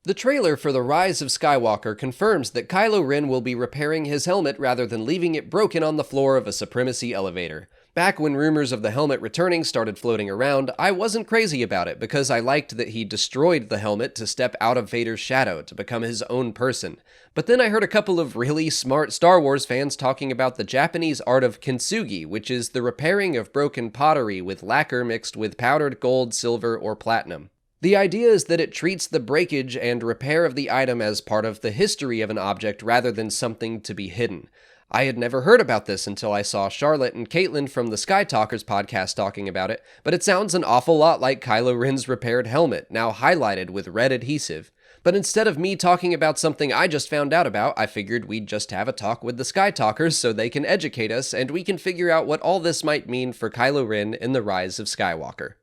The trailer for The Rise of Skywalker confirms that Kylo Ren will be repairing his helmet rather than leaving it broken on the floor of a Supremacy elevator. Back when rumors of the helmet returning started floating around, I wasn't crazy about it because I liked that he destroyed the helmet to step out of Vader's shadow to become his own person. But then I heard a couple of really smart Star Wars fans talking about the Japanese art of Kintsugi, which is the repairing of broken pottery with lacquer mixed with powdered gold, silver, or platinum. The idea is that it treats the breakage and repair of the item as part of the history of an object rather than something to be hidden. I had never heard about this until I saw Charlotte and Caitlin from the Skytalkers Podcast talking about it, but it sounds an awful lot like Kylo Ren's repaired helmet, now highlighted with red adhesive. But instead of me talking about something I just found out about, I figured we'd just have a talk with the Skytalkers so they can educate us and we can figure out what all this might mean for Kylo Ren in The Rise of Skywalker.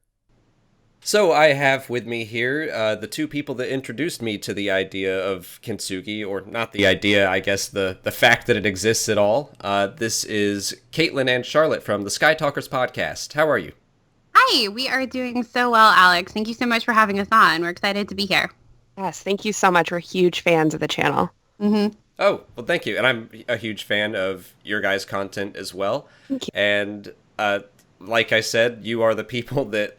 So I have with me here the two people that introduced me to the idea of Kintsugi, or not the idea, I guess the fact that it exists at all. This is Caitlin and Charlotte from the Skytalkers Podcast. How are you? Hi, we are doing so well, Alex. Thank you so much for having us on. We're excited to be here. Yes, thank you so much. We're huge fans of the channel. Mm-hmm. Oh, well, thank you. And I'm a huge fan of your guys' content as well. Thank you. And like I said, you are the people that,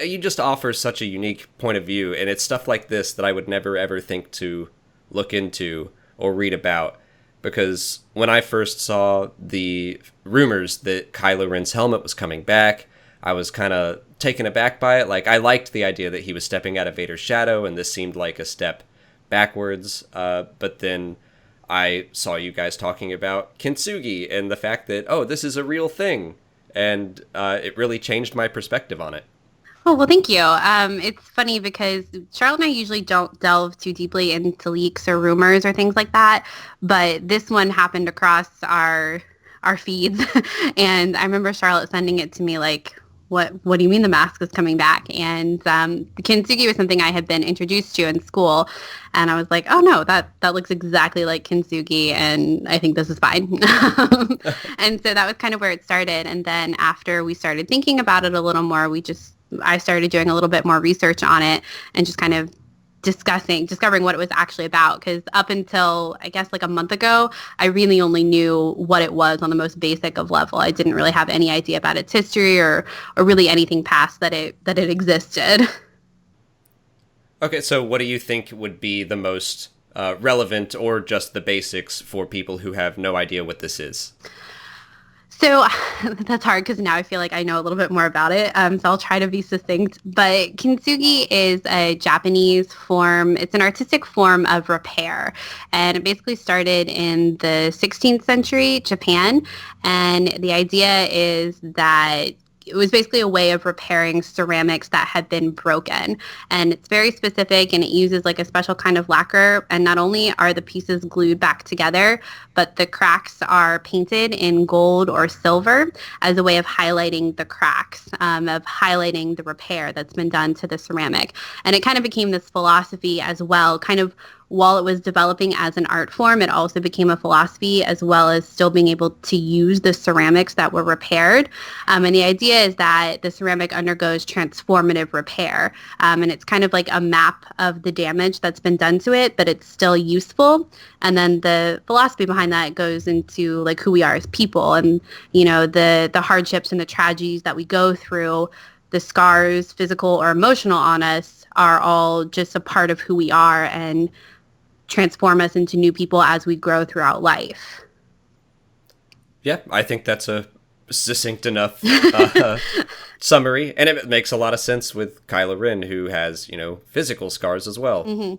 you just offer such a unique point of view, and it's stuff like this that I would never ever think to look into or read about, because when I first saw the rumors that Kylo Ren's helmet was coming back, I was kind of taken aback by it. Like, I liked the idea that he was stepping out of Vader's shadow, and this seemed like a step backwards, but then I saw you guys talking about Kintsugi and the fact that, oh, this is a real thing. And it really changed my perspective on it. Oh, well, thank you. It's funny because Charlotte and I usually don't delve too deeply into leaks or rumors or things like that. But this one happened across our feeds. And I remember Charlotte sending it to me like, what do you mean the mask is coming back? And the Kintsugi was something I had been introduced to in school. And I was like, oh, no, that looks exactly like Kintsugi, and I think this is fine. And so that was kind of where it started. And then after we started thinking about it a little more, I started doing a little bit more research on it and just kind of discovering what it was actually about. Because up until, I guess, like a month ago, I really only knew what it was on the most basic of level. I didn't really have any idea about its history or really anything past that it existed. Okay, so what do you think would be the most relevant or just the basics for people who have no idea what this is? So that's hard because now I feel like I know a little bit more about it. So I'll try to be succinct. But Kintsugi is a Japanese form. It's an artistic form of repair. And it basically started in the 16th century Japan. And the idea is that it was basically a way of repairing ceramics that had been broken. And it's very specific, and it uses like a special kind of lacquer. And not only are the pieces glued back together, but the cracks are painted in gold or silver as a way of highlighting the cracks, of highlighting the repair that's been done to the ceramic. And it kind of became this philosophy as well, kind of while it was developing as an art form, it also became a philosophy as well as still being able to use the ceramics that were repaired. And the idea is that the ceramic undergoes transformative repair. And it's kind of like a map of the damage that's been done to it, but it's still useful. And then the philosophy behind that goes into like who we are as people and, you know, the hardships and the tragedies that we go through, the scars, physical or emotional on us, are all just a part of who we are and transform us into new people as we grow throughout life. Yeah, I think that's a succinct enough summary, and it makes a lot of sense with Kylo Ren, who has, physical scars as well. Mm-hmm.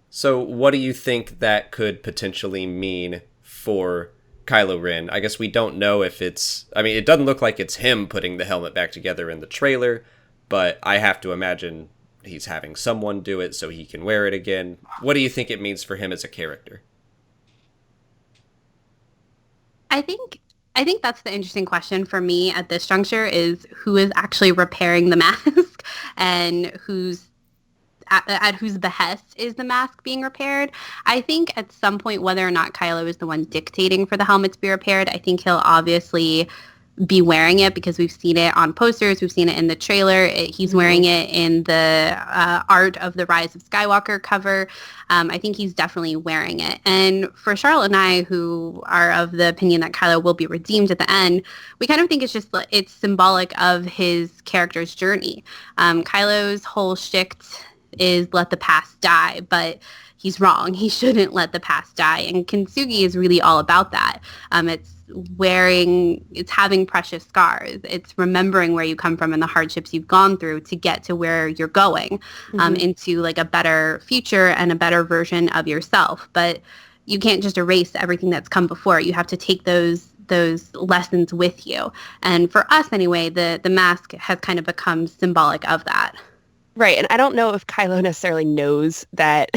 So what do you think that could potentially mean for Kylo Ren? I guess we don't know if it doesn't look like it's him putting the helmet back together in the trailer, but I have to imagine he's having someone do it so he can wear it again. What do you think it means for him as a character? I think that's the interesting question for me at this juncture is who is actually repairing the mask and at whose behest is the mask being repaired. I think at some point, whether or not Kylo is the one dictating for the helmet to be repaired, I think he'll obviously be wearing it, because we've seen it on posters, we've seen it in the trailer. He's wearing it in the art of the Rise of Skywalker cover. I think he's definitely wearing it. And for Charlotte and I, who are of the opinion that Kylo will be redeemed at the end, we kind of think it's symbolic of his character's journey. Kylo's whole shtick is let the past die, but he's wrong. He shouldn't let the past die. And Kintsugi is really all about that. It's having precious scars. It's remembering where you come from and the hardships you've gone through to get to where you're going, into like a better future and a better version of yourself. But you can't just erase everything that's come before. You have to take those lessons with you. And for us anyway, the mask has kind of become symbolic of that. Right. And I don't know if Kylo necessarily knows that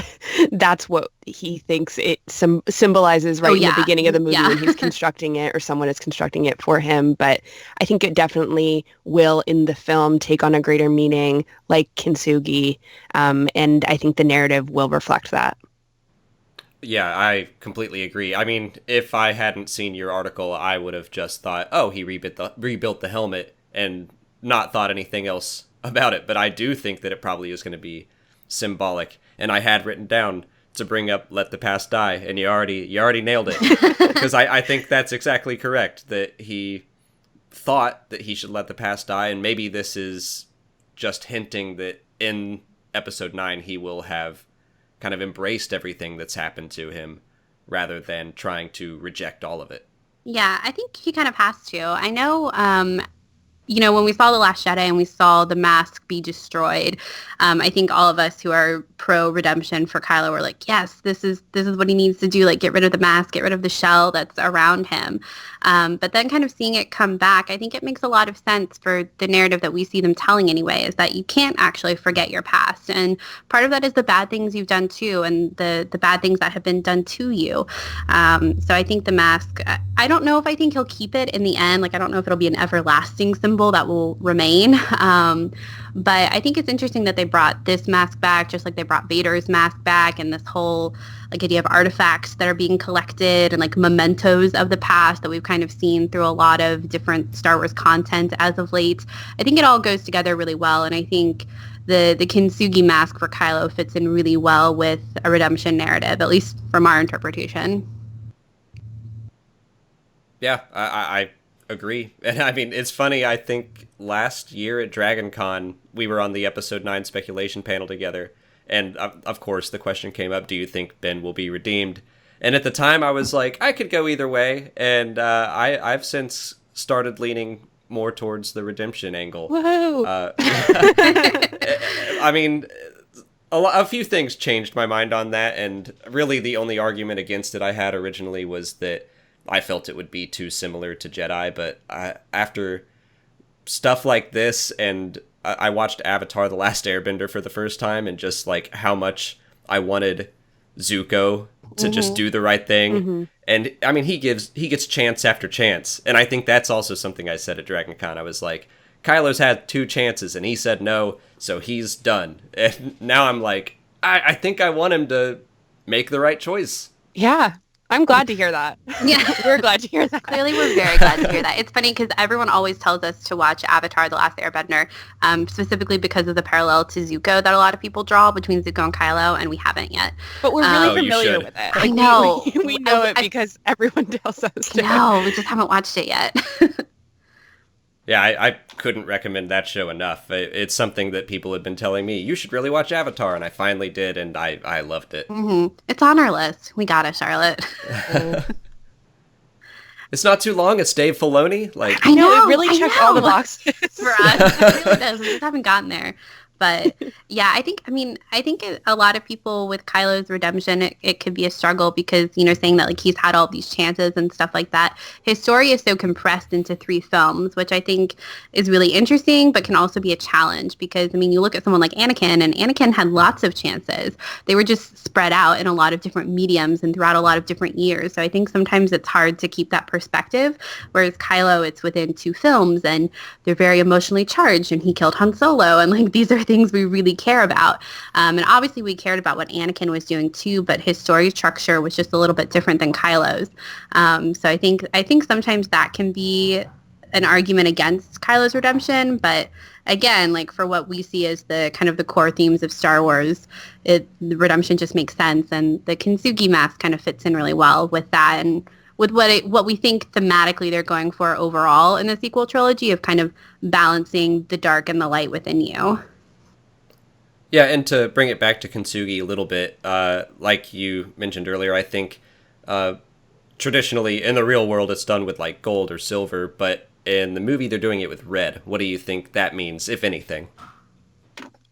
that's what he thinks it symbolizes in the beginning of the movie when he's constructing it, or someone is constructing it for him. But I think it definitely will in the film take on a greater meaning, like Kintsugi. And I think the narrative will reflect that. Yeah, I completely agree. I mean, if I hadn't seen your article, I would have just thought, oh, he rebuilt the helmet and not thought anything else about it. But I do think that it probably is going to be symbolic. And I had written down to bring up "Let the Past Die," and you already nailed it. Because I think that's exactly correct, that he thought that he should let the past die, and maybe this is just hinting that in episode 9 he will have kind of embraced everything that's happened to him rather than trying to reject all of it. Yeah, I think he kind of has to. I know, when we saw The Last Jedi and we saw the mask be destroyed, I think all of us who are pro-redemption for Kylo were like, yes, this is what he needs to do, like get rid of the mask, get rid of the shell that's around him. But then kind of seeing it come back, I think it makes a lot of sense for the narrative that we see them telling anyway, is that you can't actually forget your past. And part of that is the bad things you've done too, and the bad things that have been done to you. So I think the mask, I don't know if I think he'll keep it in the end. Like, I don't know if it'll be an everlasting symbol that will remain. But I think it's interesting that they brought this mask back, just like they brought Vader's mask back, and this whole like idea of artifacts that are being collected and like mementos of the past that we've kind of seen through a lot of different Star Wars content as of late. I think it all goes together really well, and I think the Kintsugi mask for Kylo fits in really well with a redemption narrative, at least from our interpretation. Yeah, I agree. And I mean, it's funny, I think last year at Dragon Con, we were on the episode 9 speculation panel together. And of course, the question came up, do you think Ben will be redeemed? And at the time, I was like, I could go either way. And I've since started leaning more towards the redemption angle. Whoa! I mean, a few things changed my mind on that. And really, the only argument against it I had originally was that I felt it would be too similar to Jedi. But after stuff like this, and I watched Avatar: The Last Airbender for the first time, and just like how much I wanted Zuko to just do the right thing. And I mean, he gets chance after chance. And I think that's also something I said at Dragon Con. I was like, Kylo's had 2 chances and he said no, so he's done. And now I'm like, I think I want him to make the right choice. Yeah. I'm glad to hear that. Yeah. We're glad to hear that. Clearly, we're very glad to hear that. It's funny because everyone always tells us to watch Avatar: The Last Airbender, specifically because of the parallel to Zuko that a lot of people draw between Zuko and Kylo, and we haven't yet. But we're really familiar with it. I know. We know it because everyone tells us to. No, we just haven't watched it yet. Yeah, I couldn't recommend that show enough. It's something that people had been telling me, you should really watch Avatar, and I finally did, and I loved it. It's on our list. We got it, Charlotte. It's not too long. It's Dave Filoni. Like, I know, it really checked all the boxes. For us, it really does. We just haven't gotten there. But yeah, I think a lot of people with Kylo's redemption, it could be a struggle because, saying that like he's had all these chances and stuff like that. His story is so compressed into 3 films, which I think is really interesting, but can also be a challenge because, I mean, you look at someone like Anakin, and Anakin had lots of chances. They were just spread out in a lot of different mediums and throughout a lot of different years. So I think sometimes it's hard to keep that perspective, whereas Kylo, it's within 2 films and they're very emotionally charged, and he killed Han Solo, and like these are things we really care about. And obviously we cared about what Anakin was doing too, but his story structure was just a little bit different than Kylo's. So I think sometimes that can be an argument against Kylo's redemption, but again, like for what we see as the kind of the core themes of Star Wars, the redemption just makes sense, and the Kintsugi mask kind of fits in really well with that, and with what we think thematically they're going for overall in the sequel trilogy of kind of balancing the dark and the light within you. Yeah, and to bring it back to Kintsugi a little bit, like you mentioned earlier, I think traditionally in the real world it's done with like gold or silver, but in the movie they're doing it with red. What do you think that means, if anything?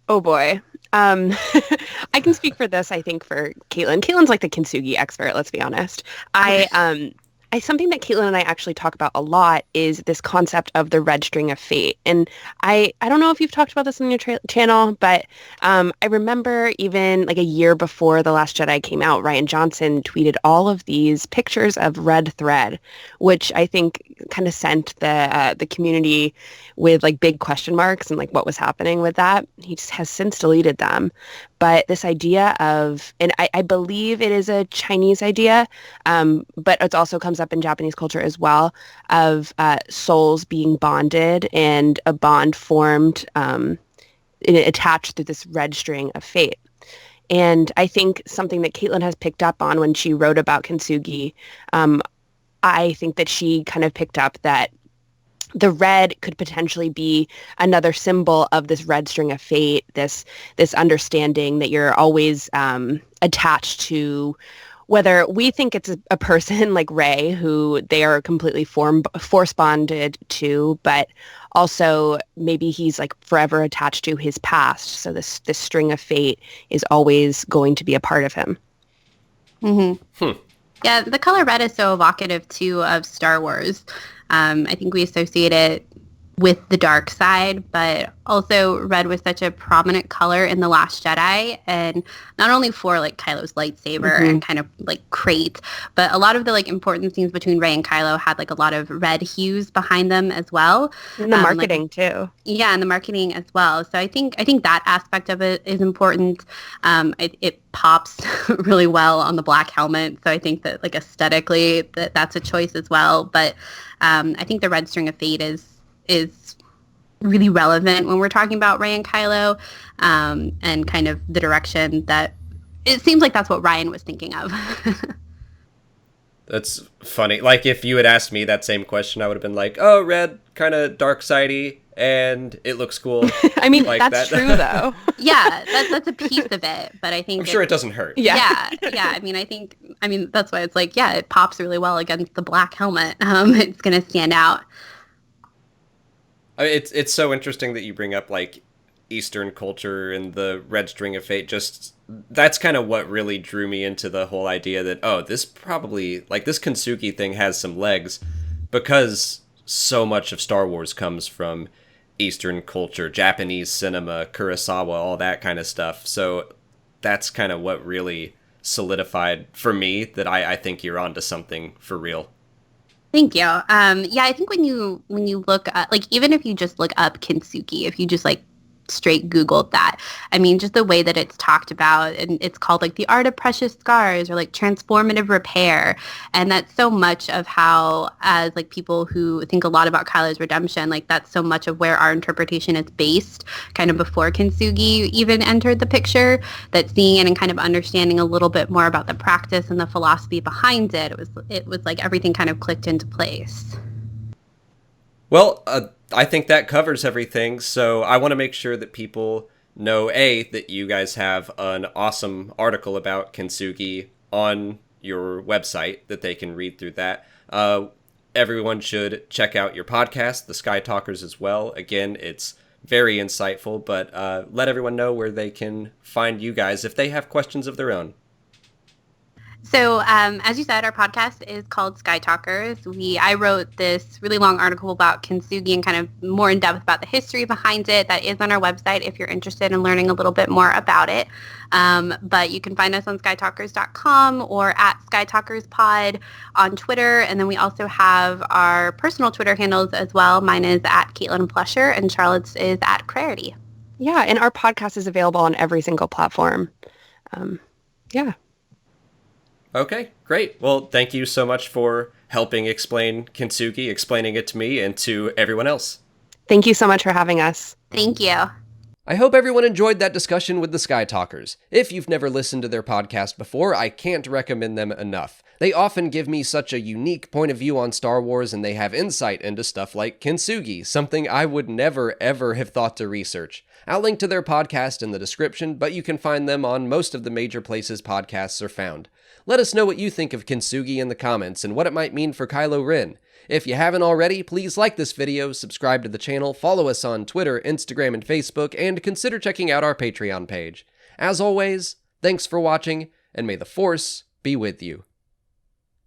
Oh boy. I can speak for this, I think, for Caitlin. Caitlin's like the Kintsugi expert, let's be honest. Something that Caitlin and I actually talk about a lot is this concept of the red string of fate. And I don't know if you've talked about this on your channel, but I remember even like a year before The Last Jedi came out, Rian Johnson tweeted all of these pictures of red thread, which I think kind of sent the community with like big question marks and like what was happening with that. He just has since deleted them. But this idea of, and I believe it is a Chinese idea, but it also comes up in Japanese culture as well, of souls being bonded and a bond formed attached to this red string of fate. And I think something that Caitlin has picked up on when she wrote about Kintsugi, I think that she kind of picked up that the red could potentially be another symbol of this red string of fate, this understanding that you're always attached to, whether we think it's a person like Rey, who they are completely force bonded to, but also maybe he's like forever attached to his past. So this string of fate is always going to be a part of him. Mm-hmm. Yeah, the color red is so evocative too of Star Wars. I think we associate it with the dark side, but also red was such a prominent color in The Last Jedi, and not only for like Kylo's lightsaber and kind of like crate, but a lot of the like important scenes between Rey and Kylo had like a lot of red hues behind them as well. And the marketing too. Yeah, and the marketing as well. So I think that aspect of it is important. It pops really well on the black helmet, so I think that like aesthetically that's a choice as well. But I think the red string of fate is really relevant when we're talking about Rey and Kylo, and kind of the direction that it seems like that's what Ryan was thinking of. That's funny. Like if you had asked me that same question, I would have been like, oh, red, kind of dark sidey, and it looks cool. I mean, like that's true though. Yeah, that's a piece of it, but I think I'm sure it doesn't hurt. Yeah. I mean, that's why it's like, yeah, it pops really well against the black helmet. It's gonna stand out. It's so interesting that you bring up like Eastern culture and the red string of fate. Just that's kind of what really drew me into the whole idea that, oh, this probably like this Kintsugi thing has some legs, because so much of Star Wars comes from Eastern culture, Japanese cinema, Kurosawa, all that kind of stuff. So that's kind of what really solidified for me that I think you're onto something for real. Thank you. Yeah, I think when you look at, like, even if you just look up Kintsugi, if you just like straight Googled that, I mean, just the way that it's talked about, and it's called like the art of precious scars or like transformative repair, and that's so much of how, as like people who think a lot about Kylo's redemption, like that's so much of where our interpretation is based, kind of before Kintsugi even entered the picture, that seeing it and kind of understanding a little bit more about the practice and the philosophy behind it, it was like everything kind of clicked into place. Well, I think that covers everything, so I want to make sure that people know, A, that you guys have an awesome article about Kintsugi on your website, that they can read through that. Everyone should check out your podcast, the Skytalkers, as well. Again, it's very insightful, but let everyone know where they can find you guys if they have questions of their own. So, as you said, our podcast is called Skytalkers. I wrote this really long article about Kintsugi and kind of more in depth about the history behind it. That is on our website if you're interested in learning a little bit more about it. But you can find us on skytalkers.com or at SkytalkersPod on Twitter. And then we also have our personal Twitter handles as well. Mine is at Caitlin Plusher and Charlotte's is at Clarity. Yeah, and our podcast is available on every single platform. Yeah. Okay, great. Well, thank you so much for helping explain Kintsugi, explaining it to me and to everyone else. Thank you so much for having us. Thank you. I hope everyone enjoyed that discussion with the Skytalkers. If you've never listened to their podcast before, I can't recommend them enough. They often give me such a unique point of view on Star Wars, and they have insight into stuff like Kintsugi, something I would never ever have thought to research. I'll link to their podcast in the description, but you can find them on most of the major places podcasts are found. Let us know what you think of Kintsugi in the comments and what it might mean for Kylo Ren. If you haven't already, please like this video, subscribe to the channel, follow us on Twitter, Instagram, and Facebook, and consider checking out our Patreon page. As always, thanks for watching, and may the Force be with you.